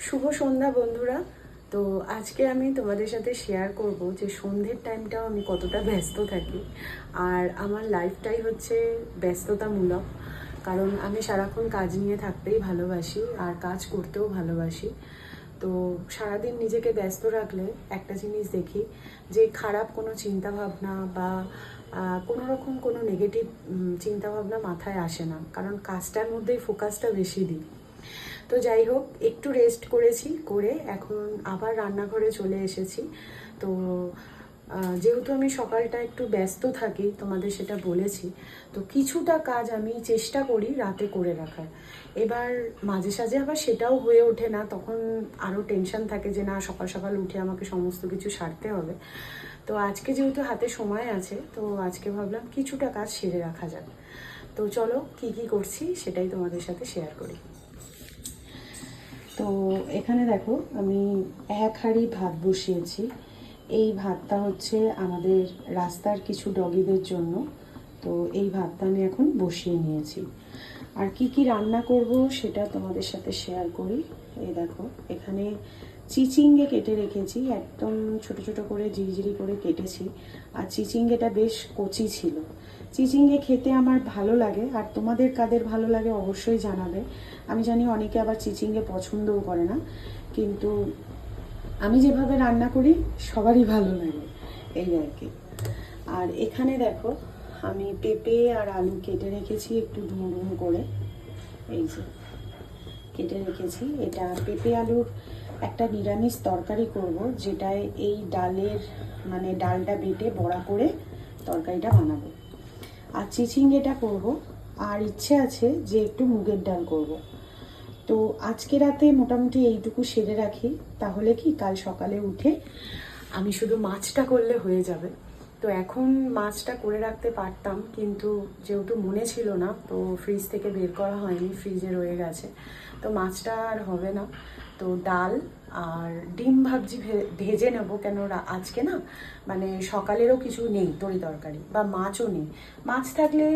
শুভ সন্ধ্যা বন্ধুরা। তো আজকে আমি তোমাদের সাথে শেয়ার করব যে সন্ধ্যের টাইমটাও আমি কতটা ব্যস্ত থাকি। আর আমার লাইফটাই হচ্ছে ব্যস্ততামূলক, কারণ আমি সারাক্ষণ কাজ নিয়ে থাকতেই ভালোবাসি আর কাজ করতেও ভালোবাসি। তো সারাদিন নিজেকে ব্যস্ত রাখলে একটা জিনিস দেখি যে খারাপ কোনো চিন্তাভাবনা বা কোনো রকম কোনো নেগেটিভ চিন্তাভাবনা মাথায় আসে না, কারণ কাজটার মধ্যেই ফোকাসটা বেশি দিই। তো যাই হোক, একটু রেস্ট করেছি, করে এখন আবার রান্নাঘরে চলে এসেছি। তো যেহেতু আমি সকালটা একটু ব্যস্ত থাকি, তোমাদের সেটা বলেছি, তো কিছুটা কাজ আমি চেষ্টা করি রাতে করে রাখার। এবার মাঝে সাঝে আবার সেটাও হয়ে ওঠে না, তখন আরও টেনশন থাকে যে না, সকাল সকাল উঠে আমাকে সমস্ত কিছু সারতে হবে। তো আজকে যেহেতু হাতে সময় আছে, তো আজকে ভাবলাম কিছুটা কাজ সেরে রাখা যাবে। তো চলো কি কি করছি সেটাই তোমাদের সাথে শেয়ার করি। তো এখানে দেখো, আমি এক হাঁড়ি ভাত বসিয়েছি। এই ভাতটা হচ্ছে আমাদের রাস্তার কিছু ডগিদের জন্য। তো এই ভাতটা আমি এখন বসিয়ে নিয়েছি। আর কি কি রান্না করব সেটা তোমাদের সাথে শেয়ার করি। এই দেখো, এখানে চিচিঙ্গে কেটে রেখেছি, একদম ছোট ছোট করে ঝিরিঝিরি করে কেটেছি। আর চিচিঙ্গেটা বেশ কচি ছিল। চিচিঙ্গে খেতে আমার ভালো লাগে, আর তোমাদের কাদের ভালো লাগে অবশ্যই জানাবে। আমি জানি অনেকে আবার চিচিঙ্গে পছন্দও করে না, কিন্তু আমি যেভাবে রান্না করি সবারই ভালো লাগে, এই আর কি। আর এখানে দেখো, আমি পেঁপে আর আলু কেটে রেখেছি একটু ডুমো ডুমো করে। এই যে কেটে রেখেছি, এটা পেঁপে আলুর একটা নিরামিষ তরকারি করব, যেটায় এই ডালের মানে ডালটা বেটে বড়া করে তরকারিটা বানাবো। আর চিচিঙ্গেটা করব, আর ইচ্ছে আছে যে একটু মুগের ডাল করব। তো আজকে রাতে মোটামুটি এইটুকু সেরে রাখি, তাহলে কি কাল সকালে উঠে আমি শুধু মাছটা করলে হয়ে যাবে। তো এখন মাছটা করে রাখতে পারতাম, কিন্তু যেহেতু মনে ছিল না, তো ফ্রিজ থেকে বের করা হয়নি, ফ্রিজে রয়ে গেছে। তো মাছটা আর হবে না। তো ডাল আর ডিম ভাবছি ভেজে নেবো, কেন আজকে না মানে সকালেরও কিছু নেই তরি তরকারি, বা মাছও নেই। মাছ থাকলে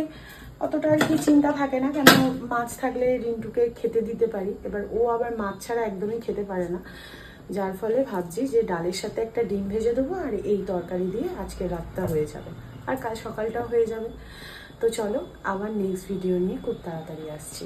অতটা আর কি চিন্তা থাকে না, কেন মাছ থাকলে রিন্টুকে খেতে দিতে পারি। এবার ও আবার মাছ ছাড়া একদমই খেতে পারে না, যার ফলে ভাবছি যে ডালের সাথে একটা ডিম ভেজে দেবো, আর এই তরকারি দিয়ে আজকে রাতটা হয়ে যাবে, আর কাল সকালটাও হয়ে যাবে। তো চলো, আবার নেক্সট ভিডিও নিয়ে খুব তাড়াতাড়ি আসছি।